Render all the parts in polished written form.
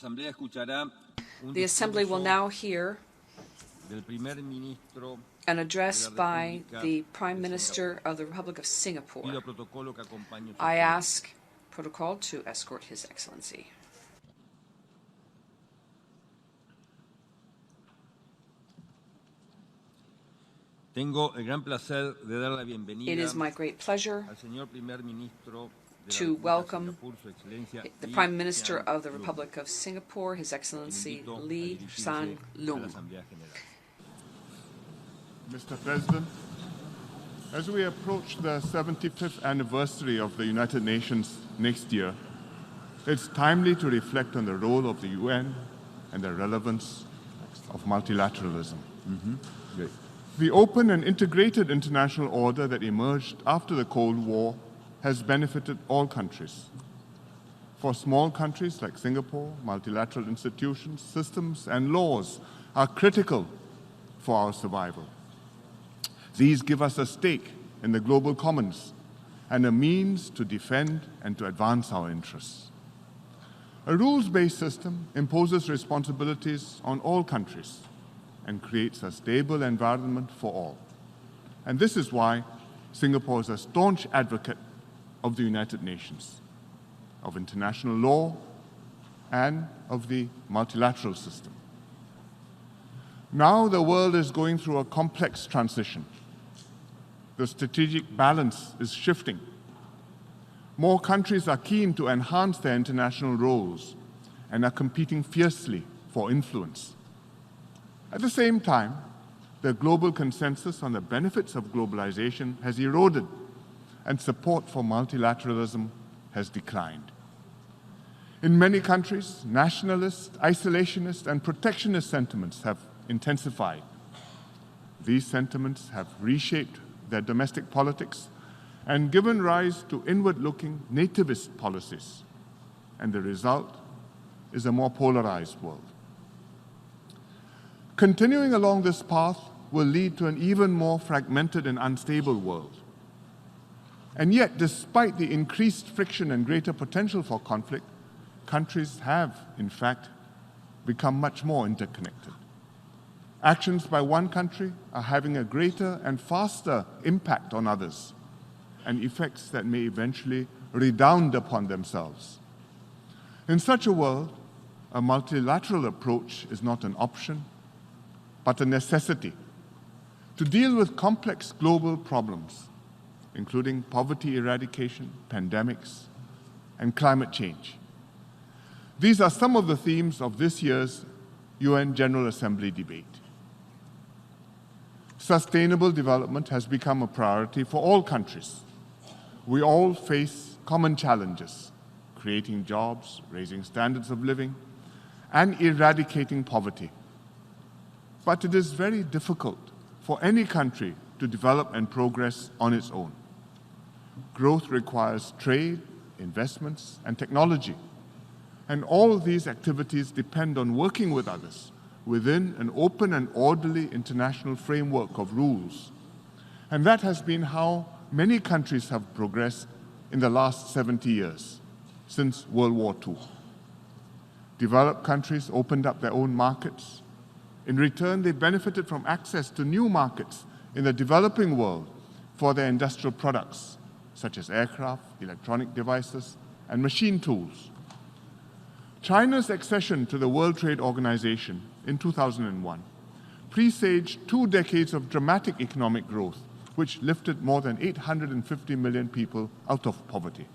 The Assembly will now hear an address by the Prime Minister of the Republic of Singapore. I ask protocol to escort His Excellency. It is my great pleasure to welcome the Prime Minister of the Republic of Singapore, His Excellency Hsien Loong. Mr. President, as we approach the 75th anniversary of the United Nations next year, it's timely to reflect on the role of the UN and the relevance of multilateralism. The open and integrated international order that emerged after the Cold War has benefited all countries. For small countries like Singapore, multilateral institutions, systems, and laws are critical for our survival. These give us a stake in the global commons and a means to defend and to advance our interests. A rules-based system imposes responsibilities on all countries and creates a stable environment for all. And this is why Singapore is a staunch advocate of the United Nations, of international law, and of the multilateral system. Now the world is going through a complex transition. The strategic balance is shifting. More countries are keen to enhance their international roles and are competing fiercely for influence. At the same time, the global consensus on the benefits of globalization has eroded, and support for multilateralism has declined. In many countries, nationalist, isolationist, and protectionist sentiments have intensified. These sentiments have reshaped their domestic politics and given rise to inward-looking nativist policies, and the result is a more polarized world. Continuing along this path will lead to an even more fragmented and unstable world. And yet, despite the increased friction and greater potential for conflict, countries have, in fact, become much more interconnected. Actions by one country are having a greater and faster impact on others, and effects that may eventually redound upon themselves. In such a world, a multilateral approach is not an option, but a necessity to deal with complex global problems, including poverty eradication, pandemics, and climate change. These are some of the themes of this year's UN General Assembly debate. Sustainable development has become a priority for all countries. We all face common challenges: creating jobs, raising standards of living, and eradicating poverty. But it is very difficult for any country to develop and progress on its own. Growth requires trade, investments, and technology. And all of these activities depend on working with others within an open and orderly international framework of rules. And that has been how many countries have progressed in the last 70 years, since World War II. Developed countries opened up their own markets. In return, they benefited from access to new markets in the developing world for their industrial products, such as aircraft, electronic devices, and machine tools. China's accession to the World Trade Organization in 2001 presaged 2 decades of dramatic economic growth, which lifted more than 850 million people out of poverty.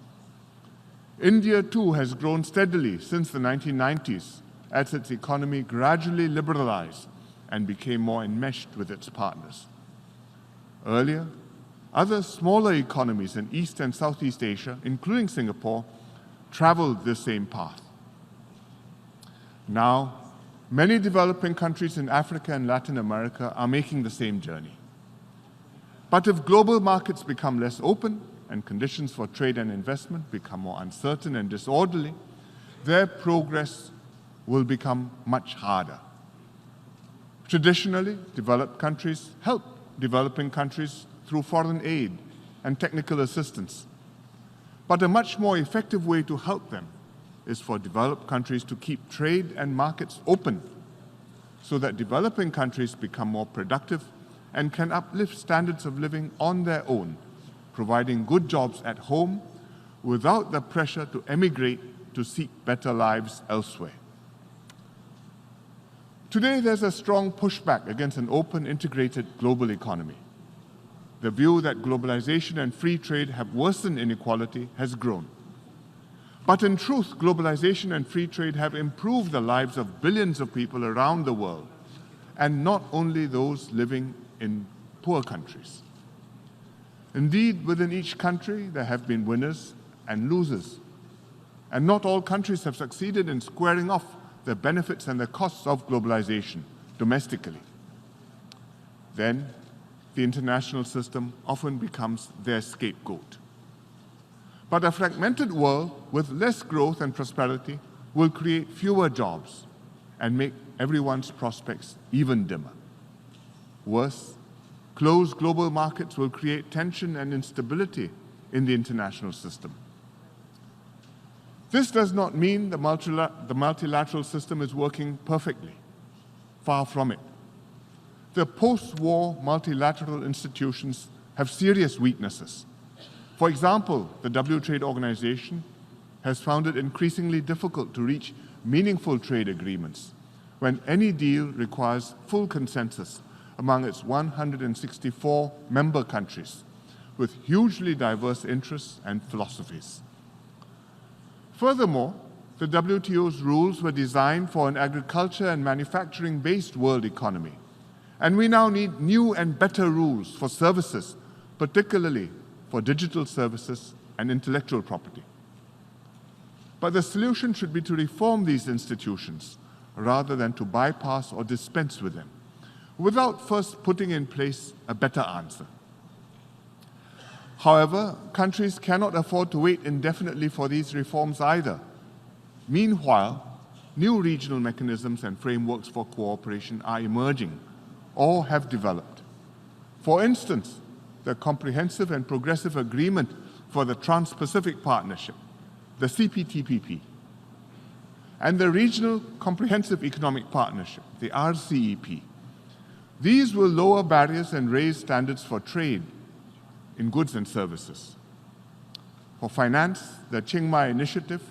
India, too, has grown steadily since the 1990s as its economy gradually liberalized and became more enmeshed with its partners. Earlier, other smaller economies in East and Southeast Asia, including Singapore, traveled this same path. Now, many developing countries in Africa and Latin America are making the same journey. But if global markets become less open and conditions for trade and investment become more uncertain and disorderly, their progress will become much harder. Traditionally, developed countries help developing countries through foreign aid and technical assistance. But a much more effective way to help them is for developed countries to keep trade and markets open so that developing countries become more productive and can uplift standards of living on their own, providing good jobs at home without the pressure to emigrate to seek better lives elsewhere. Today, there's a strong pushback against an open, integrated global economy. The view that globalization and free trade have worsened inequality has grown. But in truth, globalization and free trade have improved the lives of billions of people around the world, and not only those living in poor countries. Indeed, within each country, there have been winners and losers, and not all countries have succeeded in squaring off the benefits and the costs of globalization domestically. Then, the international system often becomes their scapegoat. But a fragmented world with less growth and prosperity will create fewer jobs and make everyone's prospects even dimmer. Worse, closed global markets will create tension and instability in the international system. This does not mean the multilateral system is working perfectly. Far from it. The post-war multilateral institutions have serious weaknesses. For example, the Trade Organization has found it increasingly difficult to reach meaningful trade agreements when any deal requires full consensus among its 164 member countries with hugely diverse interests and philosophies. Furthermore, the WTO's rules were designed for an agriculture and manufacturing-based world economy, and we now need new and better rules for services, particularly for digital services and intellectual property. But the solution should be to reform these institutions rather than to bypass or dispense with them, without first putting in place a better answer. However, countries cannot afford to wait indefinitely for these reforms either. Meanwhile, new regional mechanisms and frameworks for cooperation are emerging or have developed. For instance, the Comprehensive and Progressive Agreement for the Trans-Pacific Partnership, the CPTPP, and the Regional Comprehensive Economic Partnership, the RCEP. These will lower barriers and raise standards for trade in goods and services. For finance, the Chiang Mai Initiative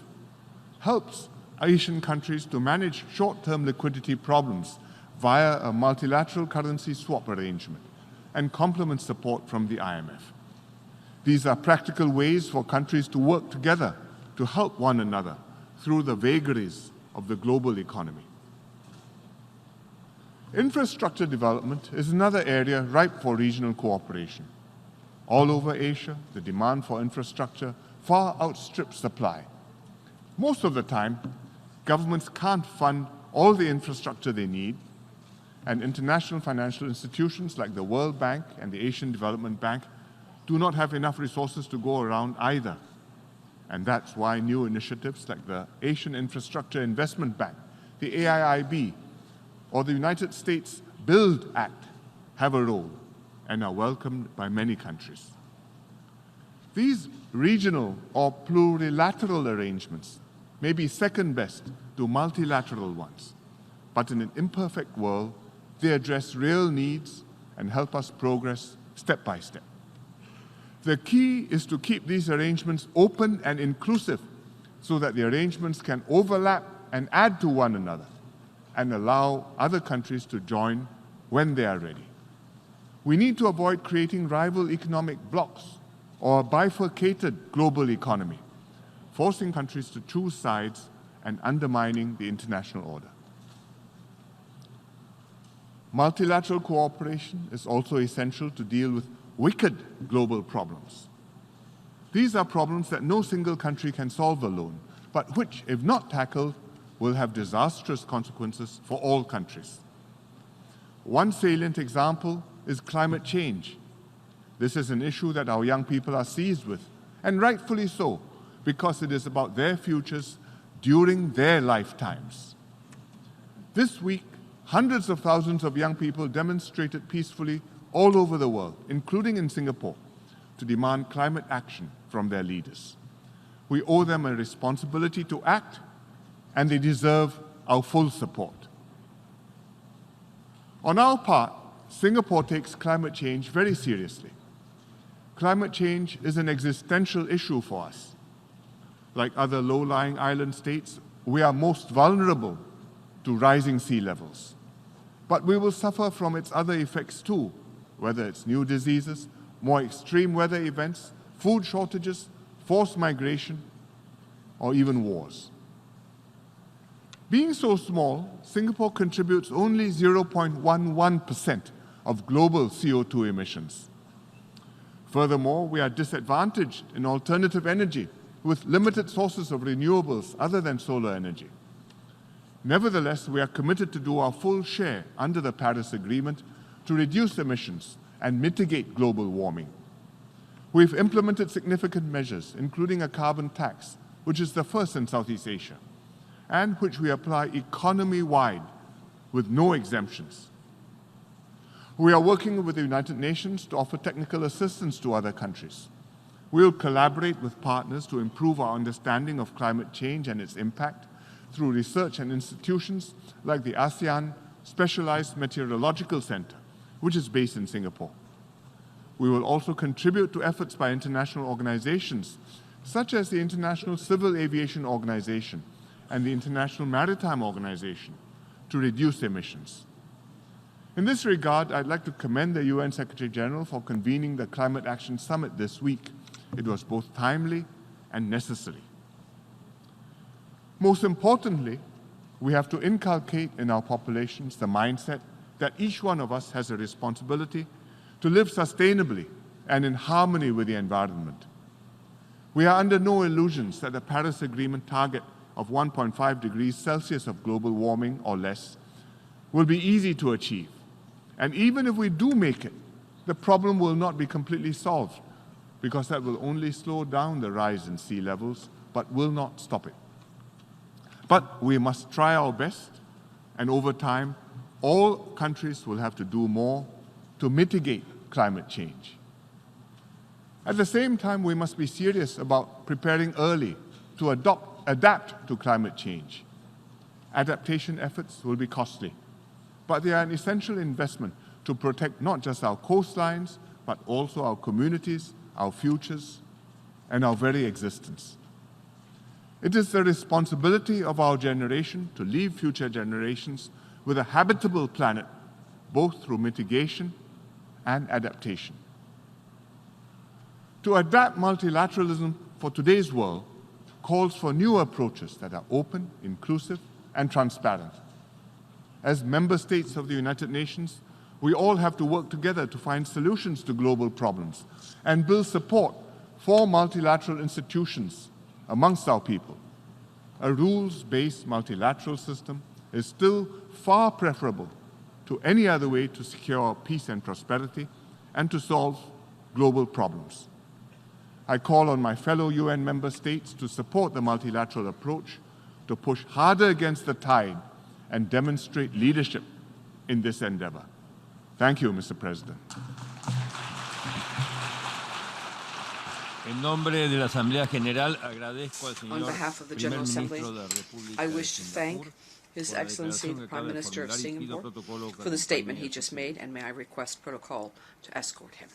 helps Asian countries to manage short-term liquidity problems via a multilateral currency swap arrangement and complements support from the IMF. These are practical ways for countries to work together to help one another through the vagaries of the global economy. Infrastructure development is another area ripe for regional cooperation. All over Asia, the demand for infrastructure far outstrips supply. Most of the time, governments can't fund all the infrastructure they need, and international financial institutions like the World Bank and the Asian Development Bank do not have enough resources to go around either. And that's why new initiatives like the Asian Infrastructure Investment Bank, the AIIB, or the United States Build Act have a role and are welcomed by many countries. These regional or plurilateral arrangements may be second best to multilateral ones, but in an imperfect world, they address real needs and help us progress step by step. The key is to keep these arrangements open and inclusive so that the arrangements can overlap and add to one another and allow other countries to join when they are ready. We need to avoid creating rival economic blocs or a bifurcated global economy, forcing countries to choose sides and undermining the international order. Multilateral cooperation is also essential to deal with wicked global problems. These are problems that no single country can solve alone, but which, if not tackled, will have disastrous consequences for all countries. One salient example is climate change. This is an issue that our young people are seized with, and rightfully so, because it is about their futures during their lifetimes. This week, hundreds of thousands of young people demonstrated peacefully all over the world, including in Singapore, to demand climate action from their leaders. We owe them a responsibility to act and they deserve our full support. On our part, Singapore takes climate change very seriously. Climate change is an existential issue for us. Like other low-lying island states, we are most vulnerable to rising sea levels. But we will suffer from its other effects too, whether it's new diseases, more extreme weather events, food shortages, forced migration, or even wars. Being so small, Singapore contributes only 0.11% of global CO2 emissions. Furthermore, we are disadvantaged in alternative energy with limited sources of renewables other than solar energy. Nevertheless, we are committed to do our full share under the Paris Agreement to reduce emissions and mitigate global warming. We've implemented significant measures, including a carbon tax, which is the first in Southeast Asia, and which we apply economy-wide with no exemptions. We are working with the United Nations to offer technical assistance to other countries. We will collaborate with partners to improve our understanding of climate change and its impact through research and institutions like the ASEAN Specialized Meteorological Center, which is based in Singapore. We will also contribute to efforts by international organizations such as the International Civil Aviation Organization and the International Maritime Organization to reduce emissions. In this regard, I'd like to commend the UN Secretary General for convening the Climate Action Summit this week. It was both timely and necessary. Most importantly, we have to inculcate in our populations the mindset that each one of us has a responsibility to live sustainably and in harmony with the environment. We are under no illusions that the Paris Agreement target of 1.5 degrees Celsius of global warming or less will be easy to achieve. And even if we do make it, the problem will not be completely solved, because that will only slow down the rise in sea levels, but will not stop it. But we must try our best, and over time, all countries will have to do more to mitigate climate change. At the same time, we must be serious about preparing early to adapt to climate change. Adaptation efforts will be costly, but they are an essential investment to protect not just our coastlines, but also our communities, our futures, and our very existence. It is the responsibility of our generation to leave future generations with a habitable planet, both through mitigation and adaptation. To adapt multilateralism for today's world calls for new approaches that are open, inclusive, and transparent. As member states of the United Nations, we all have to work together to find solutions to global problems and build support for multilateral institutions amongst our people. A rules-based multilateral system is still far preferable to any other way to secure peace and prosperity and to solve global problems. I call on my fellow UN member states to support the multilateral approach, to push harder against the tide and demonstrate leadership in this endeavor. Thank you, Mr. President. En nombre de la Asamblea General, agradezco al señor On behalf of the primer General Assembly, ministro de la República I de wish to Singapur thank His por la Excellency, declaración the que Prime acaba de Minister of formular y pido Singapore, protocolo que for the statement he acompañe just made, and may I request protocol to escort him.